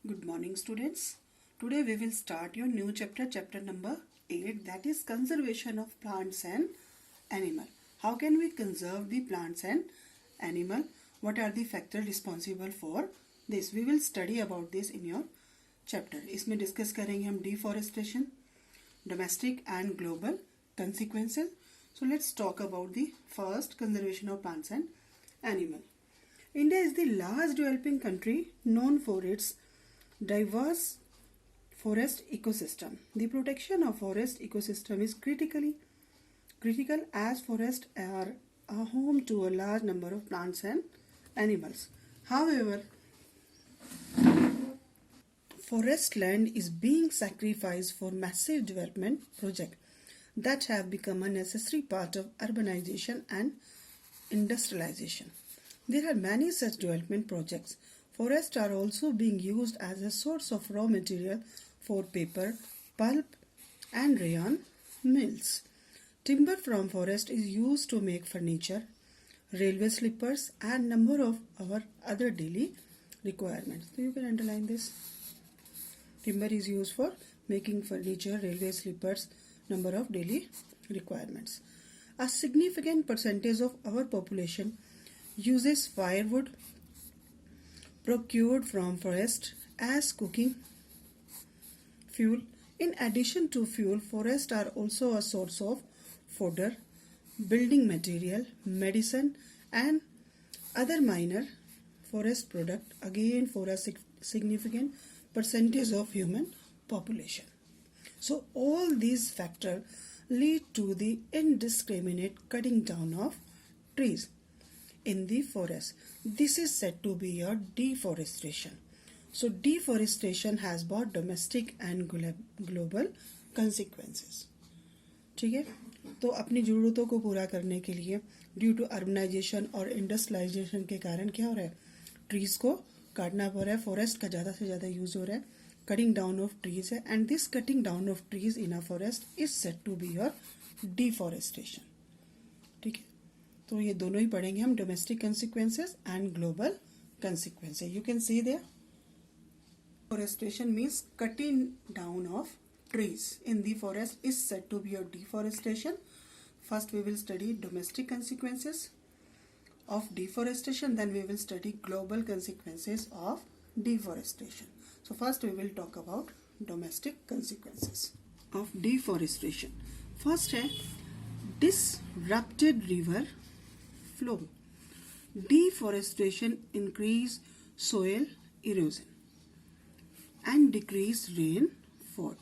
Good morning, students. Today we will start your new chapter, chapter number 8, that is conservation of plants and animal. How can we conserve the plants and animal? What are the factors responsible for this? We will study about this in your chapter. इसमें discuss करेंगे हम deforestation, domestic and global consequences. So let's talk about the first conservation of plants and animal. India is the largest developing country known for its diverse forest ecosystem. The protection of forest ecosystem is critical as forests are a home to a large number of plants and animals. However, forest land is being sacrificed for massive development projects that have become a necessary part of urbanization and industrialization. There are many such development projects. Forests are also being used as a source of raw material for paper, pulp, and rayon mills. Timber from forest is used to make furniture, railway sleepers, and number of our other daily requirements. So you can underline this. Timber is used for making furniture, railway sleepers, number of daily requirements. A significant percentage of our population uses firewood procured from forest as cooking fuel. In addition to fuel, forests are also a source of fodder, building material, medicine, and other minor forest product, again for a significant percentage of human population. So all these factors lead to the indiscriminate cutting down of trees in the forest. This is said to be a deforestation. So deforestation has both domestic and global consequences. ठीक है, तो अपनी ज़रूरतों को पूरा करने के लिए ड्यू टू अर्बनाइजेशन और इंडस्ट्रियलाइजेशन के कारण क्या हो रहा है, ट्रीज को काटना पड़ रहा है, फॉरेस्ट का ज़्यादा से ज़्यादा यूज हो रहा है, कटिंग डाउन ऑफ ट्रीज है, and this cutting down of trees in a forest is said to be your deforestation. ठीक है, तो ये दोनों ही पढ़ेंगे हम, domestic consequences and global consequences. You can see there deforestation means cutting down of trees in the forest is said to be a deforestation. First we will study domestic consequences of deforestation, then we will study global consequences of deforestation. So first we will talk about domestic consequences of deforestation. First है disrupted river flow. Deforestation increase soil erosion and decrease rainfall.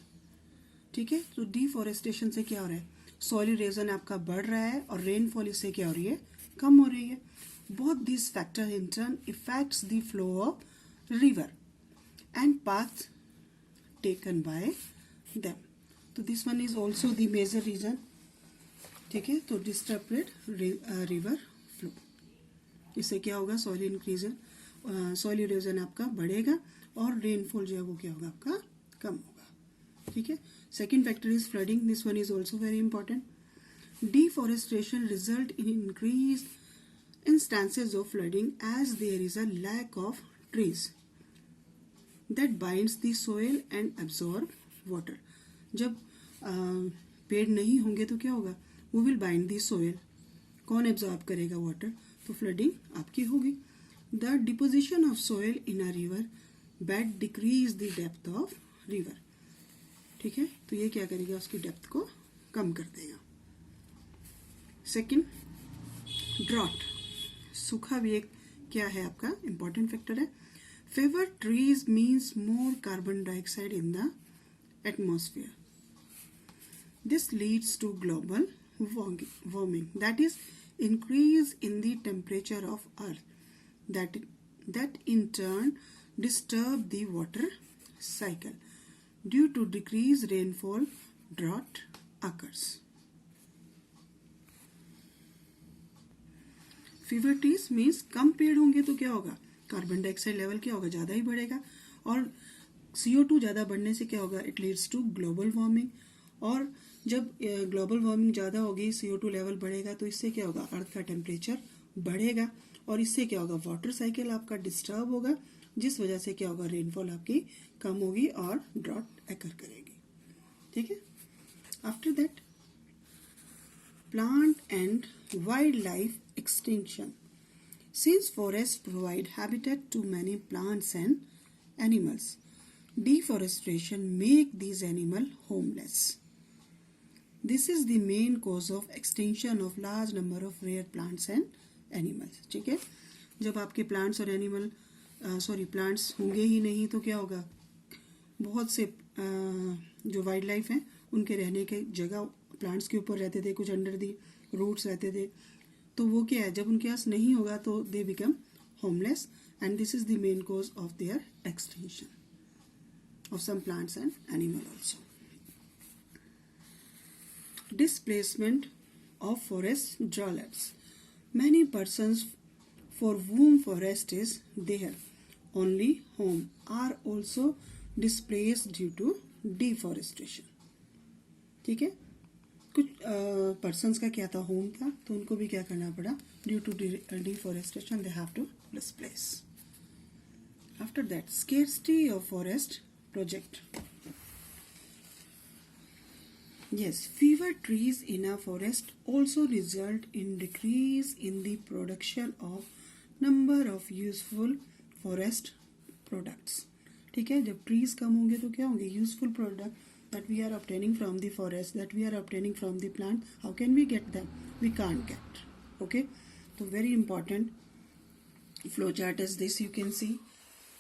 ठीक है, तो deforestation से क्या हो रहा है, soil erosion आपका बढ़ रहा है और रेनफॉल इससे क्या हो रही है, कम हो रही है. Both this factor in turn affects the flow of river and path taken by them. तो this one is also the major reason. ठीक है, तो डिस्टर्बेड रिवर फ्लो, इससे क्या होगा, सॉइल इरोजन आपका बढ़ेगा और रेनफॉल जो है वो क्या होगा, आपका कम होगा. ठीक है, second factor is flooding. This one is also very important. Deforestation result in increase instances of flooding as there is a lack of trees that binds the soil and absorb water. जब पेड़ नहीं होंगे तो क्या होगा, वो will bind the soil. कौन absorb करेगा वाटर, तो फ्लडिंग आपकी होगी. The deposition of soil in a river bed decrease the depth of river. ठीक है, तो ये क्या करेगा, उसकी डेप्थ को कम कर देगा. सेकंड, ड्रॉट, सूखा भी एक क्या है आपका इंपॉर्टेंट फैक्टर है. Fewer trees means more carbon dioxide in the atmosphere. This leads to global warming, that is increase in the temperature of earth that in turn disturb the water cycle. Due to decreased rainfall, drought occurs. Fever trees means कम पेड़ होंगे तो क्या होगा, carbon dioxide level क्या होगा, ज़्यादा ही बढ़ेगा, और CO2 ज़्यादा बढ़ने से क्या होगा, it leads to global warming. और जब ग्लोबल वार्मिंग ज़्यादा होगी, CO2 लेवल बढ़ेगा, तो इससे क्या होगा, अर्थ का टेम्परेचर बढ़ेगा और इससे क्या होगा, वाटर साइकिल आपका डिस्टर्ब होगा जिस वजह से क्या होगा, रेनफॉल आपकी कम होगी और ड्रॉट एकर करेगी. ठीक है. After that, plant and wild life extinction. Since forests provide habitat to many plants and animals, deforestation make these animals homeless. This is the main cause of extinction of large number of rare plants and animals. ठीक है. जब आपके plants और animal plants होंगे ही नहीं तो क्या होगा, बहुत से जो वाइल्ड लाइफ हैं उनके रहने के जगह प्लांट्स के ऊपर रहते थे, कुछ अंडर दी रूट्स रहते थे, तो वो क्या है, जब उनके पास नहीं होगा तो they become homeless and this is the main cause of their extinction of some plants and animal also. Displacement of forest dwellers. Many persons for whom forest is their only home are also displaced due to deforestation. ठीक है. कुछ persons का क्या था, home था, तो उनको भी क्या करना पड़ा, due to deforestation they have to displace. After that, scarcity of forest project. Yes, fewer trees in a forest also result in decrease in the production of number of useful forest products. ठीक है. जब trees कम होंगे तो क्या होंगे, useful product that we are obtaining from the forest, that we are obtaining from the plant, how can we get them? We can't get. Okay, so very important flow chart is this, you can see.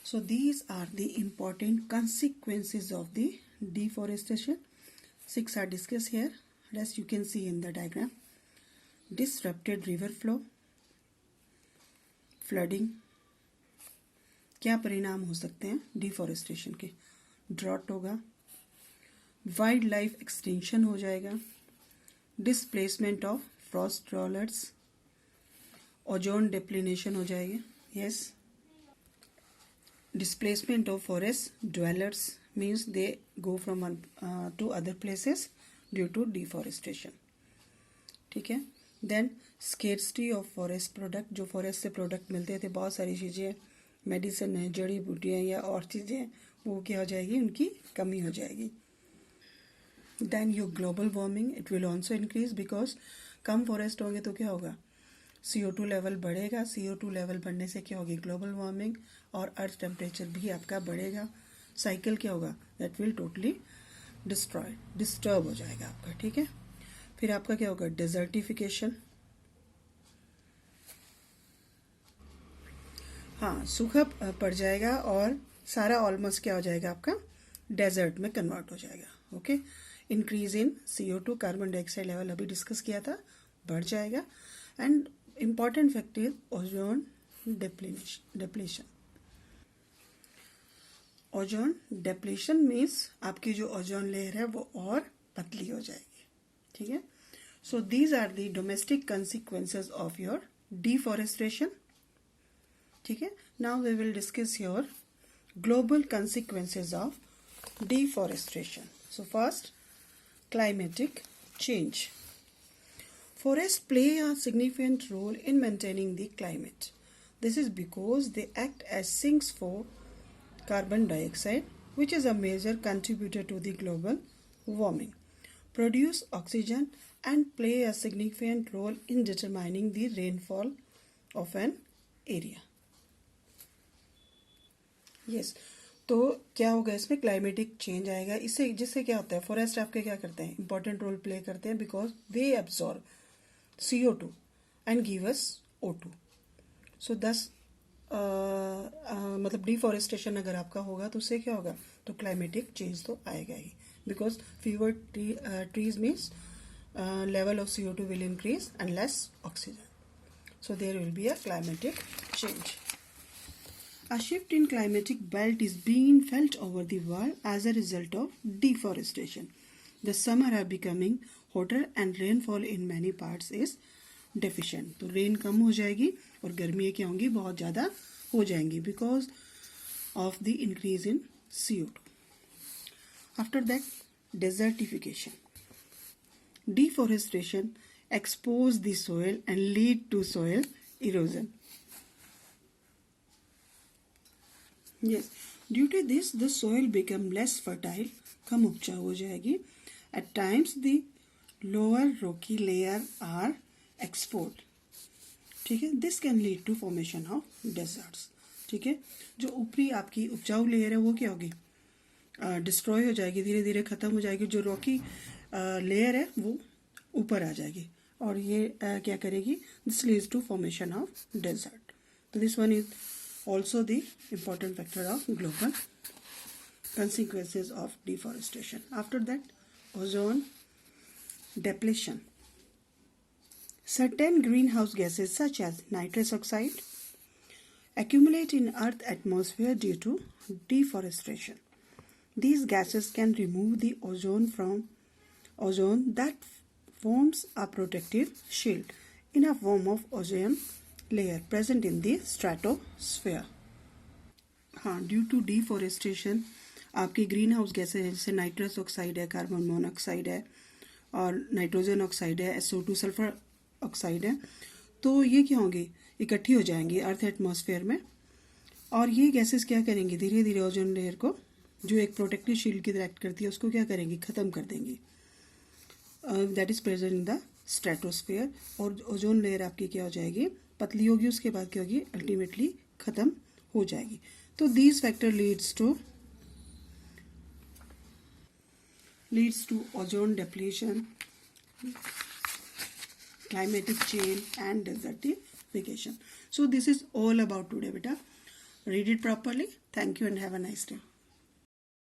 So these are the important consequences of the deforestation. 6 are discussed here, rest you can see in the diagram. Disrupted river flow, flooding. क्या परिणाम हो सकते हैं deforestation के, drought होगा, wild life extinction हो जाएगा, displacement of frost dwellers, ozone depletion हो जाएगी. Yes, displacement of forest dwellers means they go from to other places due to deforestation. ठीक है. Then scarcity of forest product, जो forest से product मिलते थे, बहुत सारी चीज़ें, मेडिसिन है, जड़ी बूटियाँ या और चीज़ें, वो क्या हो जाएगी, उनकी कमी हो जाएगी. Then your global warming, it will also increase, because कम फॉरेस्ट होंगे तो क्या होगा, CO2 लेवल बढ़ेगा. CO2 लेवल बढ़ने से क्या होगी, ग्लोबल वार्मिंग, और अर्थ टेम्परेचर भी आपका बढ़ेगा. साइकिल क्या होगा, दैट विल टोटली डिस्टर्ब हो जाएगा आपका. ठीक है. फिर आपका क्या होगा, डेजर्टिफिकेशन. हाँ, सूखा पड़ जाएगा और सारा ऑलमोस्ट क्या हो जाएगा, आपका डेजर्ट में कन्वर्ट हो जाएगा. Okay. Increase in CO2, carbon dioxide level अभी डिस्कस किया था, बढ़ जाएगा. And important factor is ozone depletion. Ozone depletion means आपकी जो ओजोन लेयर है वो और पतली हो जाएगी. ठीक है. So these are the domestic consequences of your deforestation. ठीक है. Now we will discuss your global consequences of deforestation. So first, climatic change. Forests play a significant role in maintaining the climate. This is because they act as sinks for carbon dioxide, which is a major contributor to the global warming, produce oxygen, and play a significant role in determining the rainfall of an area. Yes. तो क्या होगा, इसमें climatic change आएगा. इससे जिससे क्या होता है, फॉरेस्ट आपके क्या करते हैं, इंपॉर्टेंट रोल प्ले करते हैं, because they absorb CO2 and give us O2. सो दस मतलब डिफॉरेस्टेशन अगर आपका होगा तो उससे क्या होगा, तो क्लाइमेटिक चेंज तो आएगा ही, because fewer trees means level of CO2 will increase and less oxygen. So there will be a climatic change. A shift in climatic belt is being felt over the world as a result of deforestation. The summer are becoming hotter and rainfall in many parts is deficient. तो rain कम हो जाएगी और गर्मियाँ क्या होंगी, बहुत ज़्यादा हो जाएंगी, because of the increase in CO2. After that, desertification. Deforestation expose the soil and lead to soil erosion. Yes, due to this the soil become less fertile, कम उपजाऊ हो जाएगी. At times the lower rocky layer are exposed. ठीक है, this can lead to formation of deserts. ठीक है, जो ऊपरी आपकी उपजाऊ लेयर है वो क्या होगी, डिस्ट्रॉय हो जाएगी, धीरे धीरे खत्म हो जाएगी. जो रॉकी लेयर है वो ऊपर आ जाएगी और ये क्या करेगी, this leads to formation of desert. तो this one is also the important factor of global consequences of deforestation. After that, ozone depletion. Certain greenhouse gases such as nitrous oxide accumulate in Earth's atmosphere due to deforestation. These gases can remove the ozone that forms a protective shield in a form of ozone layer present in the stratosphere. हाँ, due to deforestation आपकी green house gases जैसे nitrous oxide है, carbon monoxide है और nitrogen oxide है, SO2 sulphur oxide है, तो ये क्या होंगी, इकट्ठी हो जाएंगी अर्थ एटमॉस्फेयर में और ये गैसेस क्या करेंगी, धीरे धीरे ओजोन लेयर को जो एक प्रोटेक्टिव शील्ड की तरह एक्ट करती है उसको क्या करेंगी, ख़त्म कर देंगी. That is present in the stratosphere. और ओजोन लेयर आपकी क्या हो जाएगी, पतली होगी, उसके बाद क्या होगी, अल्टीमेटली ख़त्म हो जाएगी. तो these factor leads to ozone depletion, climatic change and desertification. So this is all about today beta. Read it properly. Thank you and have a nice day.